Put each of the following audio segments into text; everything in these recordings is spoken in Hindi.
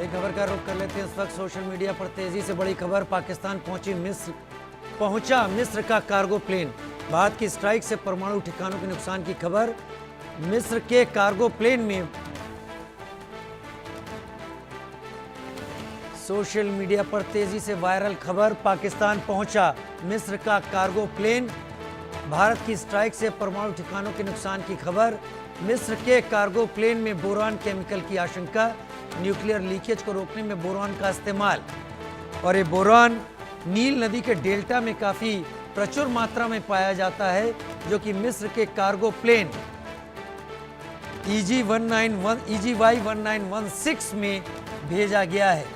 बड़ी खबर का रुख कर लेते हैं। इस वक्त सोशल मीडिया पर तेजी से बड़ी खबर, पाकिस्तान पहुंचा मिस्र का कार्गो प्लेन। भारत की स्ट्राइक से परमाणु ठिकानों के नुकसान की खबर। मिस्र के कार्गो प्लेन में सोशल मीडिया पर तेजी से वायरल खबर, पाकिस्तान पहुंचा मिस्र का कार्गो प्लेन। भारत की स्ट्राइक से परमाणु ठिकानों के नुकसान की खबर। मिस्र के कार्गो प्लेन में बोरान केमिकल की आशंका, न्यूक्लियर लीकेज को रोकने में बोरान का इस्तेमाल। और ये बोरान नील नदी के डेल्टा में काफी प्रचुर मात्रा में पाया जाता है, जो कि मिस्र के कार्गो प्लेन EGY 1916 में भेजा गया है।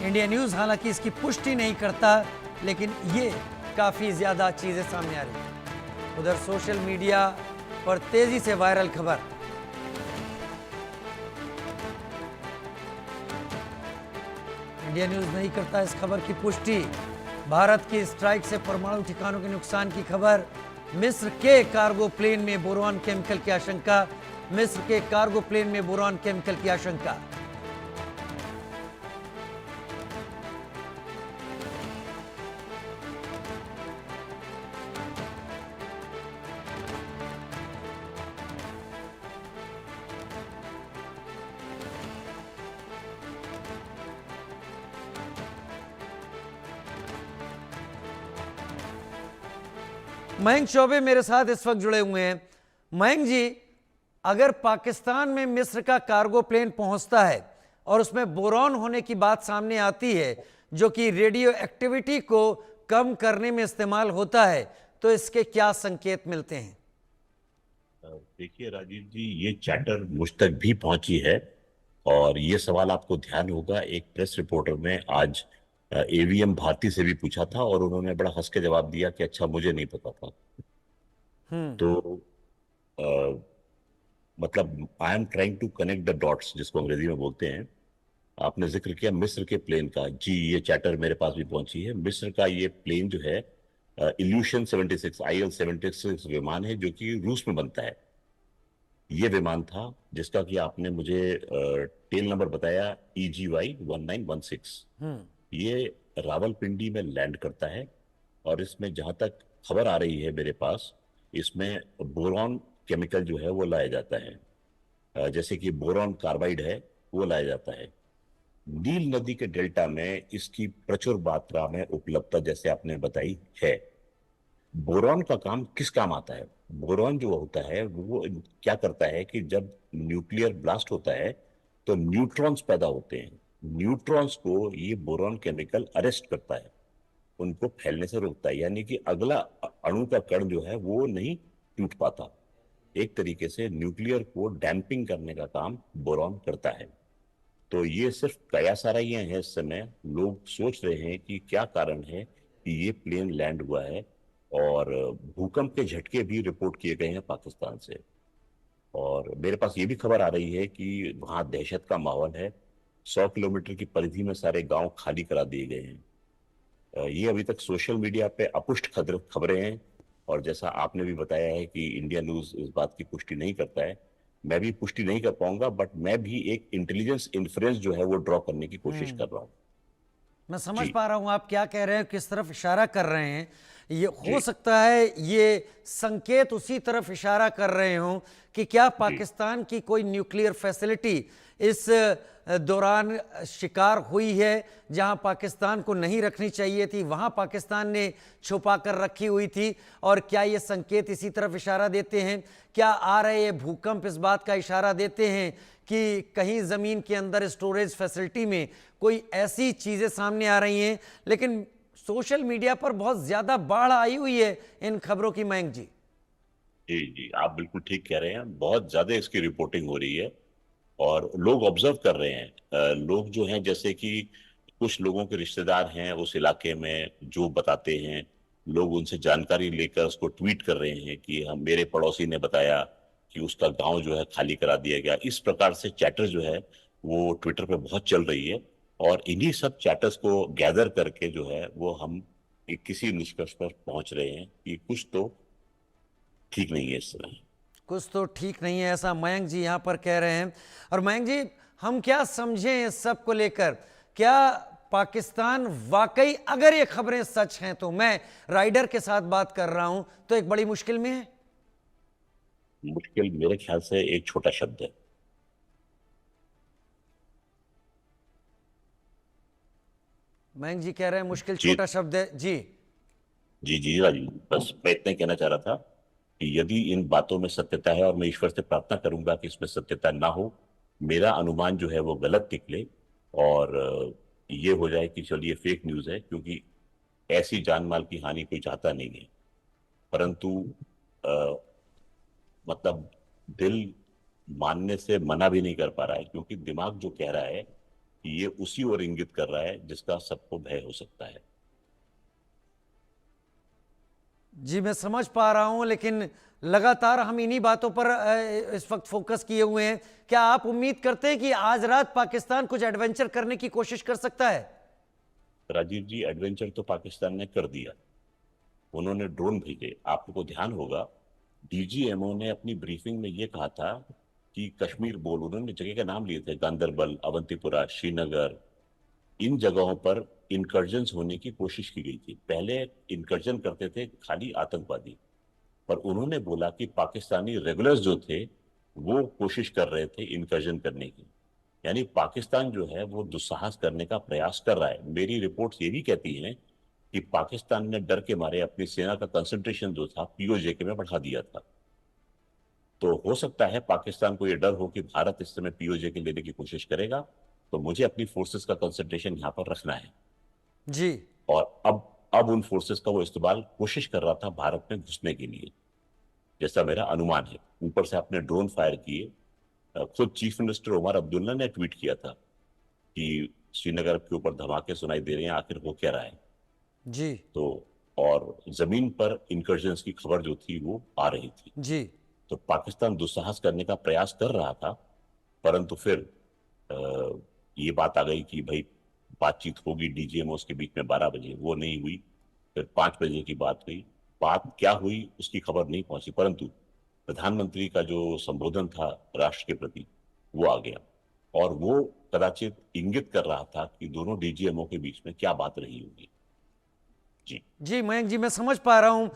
इंडिया न्यूज हालांकि इसकी पुष्टि नहीं करता, लेकिन ये काफी ज्यादा चीजें सामने आ रही हैं। उधर सोशल मीडिया पर तेजी से वायरल खबर। इंडिया न्यूज नहीं करता इस खबर की पुष्टि। भारत की स्ट्राइक से परमाणु ठिकानों के नुकसान की खबर। मिस्र के कार्गो प्लेन में बोरान केमिकल की आशंका। मिस्र के कार्गो प्लेन में बोरान केमिकल की आशंका। मयंक चौबे मेरे साथ इस वक्त जुड़े हुए हैं। मयंक जी, अगर पाकिस्तान में मिस्र का कार्गो प्लेन पहुंचता है और उसमें बोरॉन होने की बात सामने आती है, जो कि रेडियो एक्टिविटी को कम करने में इस्तेमाल होता है, तो इसके क्या संकेत मिलते हैं? देखिए राजीव जी, ये चैटर मुझ तक भी पहुंची है और ये सवाल आपको ध्यान होगा, एक प्रेस रिपोर्टर ने आज एवीएम भारती से भी पूछा था और उन्होंने बड़ा हंस के जवाब दिया कि अच्छा, मुझे नहीं पता था। तो अ, मतलब I am trying to connect the dots, जिसको अंग्रेजी में बोलते हैं। आपने जिक्र किया मिस्र के प्लेन का, जी ये चैटर मेरे पास भी पहुंची है। मिस्र का ये प्लेन जो है इल्यूशन 76 IL-76 विमान है, जो कि रूस में बनता है। ये विमान था जिसका कि आपने मुझे टेल नंबर बताया EGY 1916। ये रावलपिंडी में लैंड करता है और इसमें जहां तक खबर आ रही है मेरे पास, इसमें बोरॉन केमिकल जो है वो लाया जाता है। जैसे कि बोरॉन कार्बाइड है, वो लाया जाता है। नील नदी के डेल्टा में इसकी प्रचुर मात्रा में उपलब्धता जैसे आपने बताई है। बोरॉन का काम किस काम आता है? बोरॉन जो होता है वो क्या करता है कि जब न्यूक्लियर ब्लास्ट होता है तो न्यूट्रॉन्स पैदा होते हैं। न्यूट्रॉन्स को ये बोरॉन केमिकल अरेस्ट करता है, उनको फैलने से रोकता है, यानी कि अगला अणु का कण जो है वो नहीं टूट पाता। एक तरीके से न्यूक्लियर को डैम्पिंग करने का काम बोरॉन करता है। तो ये सिर्फ कयास आ रही है इस समय। लोग सोच रहे हैं कि क्या कारण है कि ये प्लेन लैंड हुआ है, और भूकंप के झटके भी रिपोर्ट किए गए हैं पाकिस्तान से। और मेरे पास ये भी खबर आ रही है कि वहां दहशत का माहौल है। 100 किलोमीटर की परिधि में सारे गांव खाली करा दिए गए हैं। ये अभी तक सोशल मीडिया पे अपुष्ट खबरें हैं, और जैसा आपने भी बताया है कि इंडिया न्यूज इस बात की पुष्टि नहीं करता है, मैं भी पुष्टि नहीं कर पाऊंगा, बट मैं भी एक इंटेलिजेंस इन्फ्रेंस जो है वो ड्रॉ करने की कोशिश कर रहा हूं। मैं समझ जी पा रहा हूं आप क्या कह रहे हैं, किस तरफ इशारा कर रहे हैं। ये हो जी सकता है ये संकेत उसी तरफ इशारा कर रहे हों कि क्या जी पाकिस्तान की कोई न्यूक्लियर फैसिलिटी इस दौरान शिकार हुई है, जहां पाकिस्तान को नहीं रखनी चाहिए थी, वहां पाकिस्तान ने छुपा कर रखी हुई थी। और क्या ये संकेत इसी तरफ इशारा देते हैं? क्या आ रहे ये भूकंप इस बात का इशारा देते हैं कि कहीं ज़मीन के अंदर स्टोरेज फैसिलिटी में कोई ऐसी चीज़ें सामने आ रही हैं? लेकिन सोशल मीडिया पर बहुत ज़्यादा बाढ़ आई हुई है इन खबरों की, मयंक जी। जी जी, आप बिल्कुल ठीक कह रहे हैं, बहुत ज्यादा इसकी रिपोर्टिंग हो रही है और लोग ऑब्जर्व कर रहे हैं। लोग जो हैं, जैसे कि कुछ लोगों के रिश्तेदार हैं उस इलाके में जो बताते हैं, लोग उनसे जानकारी लेकर उसको ट्वीट कर रहे हैं कि हम, मेरे पड़ोसी ने बताया कि उसका गांव जो है खाली करा दिया गया। इस प्रकार से चैटर जो है वो ट्विटर पे बहुत चल रही है, और इन्हीं सब चैटर्स को गैदर करके जो है वो हम एक किसी निष्कर्ष पर पहुंच रहे हैं कि कुछ तो ठीक नहीं है इस समय। कुछ तो ठीक नहीं है, ऐसा मयंक जी यहाँ पर कह रहे हैं। और मयंक जी, हम क्या समझें इस सब को लेकर? क्या पाकिस्तान वाकई, अगर ये खबरें सच हैं, तो मैं राइडर के साथ बात कर रहा हूं, तो एक बड़ी मुश्किल में है? मुश्किल मेरे ख्याल से एक छोटा शब्द है। मयंक जी कह रहे हैं मुश्किल जी छोटा शब्द है जी। जी जी राजीव, बस मैं इतना ही कहना चाह रहा था कि यदि इन बातों में सत्यता है, और मैं ईश्वर से प्रार्थना करूंगा कि इसमें सत्यता ना हो, मेरा अनुमान जो है वो गलत निकले, और ये हो जाए कि चलिए फेक न्यूज है, क्योंकि ऐसी जान माल की हानि कोई चाहता नहीं है। परंतु अ, मतलब दिल मानने से मना भी नहीं कर पा रहा है, क्योंकि दिमाग जो कह रहा है कि ये उसी ओर इंगित कर रहा है जिसका सबको भय हो सकता है। जी मैं समझ पा रहा हूं, लेकिन लगातार हम इन्हीं बातों पर इस वक्त फोकस किए हुए हैं। क्या आप उम्मीद करते हैं कि आज रात पाकिस्तान कुछ एडवेंचर करने की कोशिश कर सकता है? राजीव जी, एडवेंचर तो पाकिस्तान ने कर दिया। उन्होंने ड्रोन भेजे। आपको ध्यान होगा, डीजीएमओ ने अपनी ब्रीफिंग में यह कहा था कि कश्मीर बोल, उन्होंने जगह का नाम लिए थे, गांदरबल, अवंतीपुरा, श्रीनगर, इन जगहों पर इनकर्जन्स होने की कोशिश की गई थी। पहले इनकर्जन करते थे खाली आतंकवादी, पर उन्होंने बोला कि पाकिस्तानी रेगुलर्स जो थे वो कोशिश कर रहे थे इनकर्जन करने की। यानी पाकिस्तान जो है वो दुस्साहस करने का प्रयास कर रहा है। मेरी रिपोर्ट्स ये भी कहती हैं कि पाकिस्तान ने डर के मारे अपनी सेना का कंसंट्रेशन जो था पीओजेके में बढ़ा दिया था। तो हो सकता है पाकिस्तान को ये डर हो कि भारत इस समय पीओजेके लेने की कोशिश करेगा, तो मुझे अपनी फोर्सेस का कंसंट्रेशन यहां पर रखना है। जी और अब उन फोर्सेस का वो इस्तेमाल कोशिश कर रहा था भारत में घुसने के लिए, जैसा मेरा अनुमान है। ऊपर से आपने ड्रोन फायर किए। खुद चीफ मिनिस्टर उमर अब्दुल्ला ने ट्वीट किया था कि श्रीनगर के ऊपर धमाके सुनाई दे रहे हैं, आखिर हो क्या रहा है। जी तो और जमीन पर इंकर्जन्स की खबर जो थी वो आ रही थी। जी तो पाकिस्तान दुस्साहस करने का प्रयास कर रहा था, परंतु फिर ये बात आ गई कि भाई बातचीत होगी डीजीएमओस के बीच में 12 बजे, वो नहीं हुई। फिर 5 बजे की बात हुई। बात क्या हुई उसकी खबर नहीं पहुंची, परंतु प्रधानमंत्री का जो संबोधन था राष्ट्र के प्रति वो आ गया, और वो कदाचित इंगित कर रहा था कि दोनों डीजीएमओ के बीच में क्या बात रही होगी। जी जी मयंक जी मैं समझ पा रहा हूं।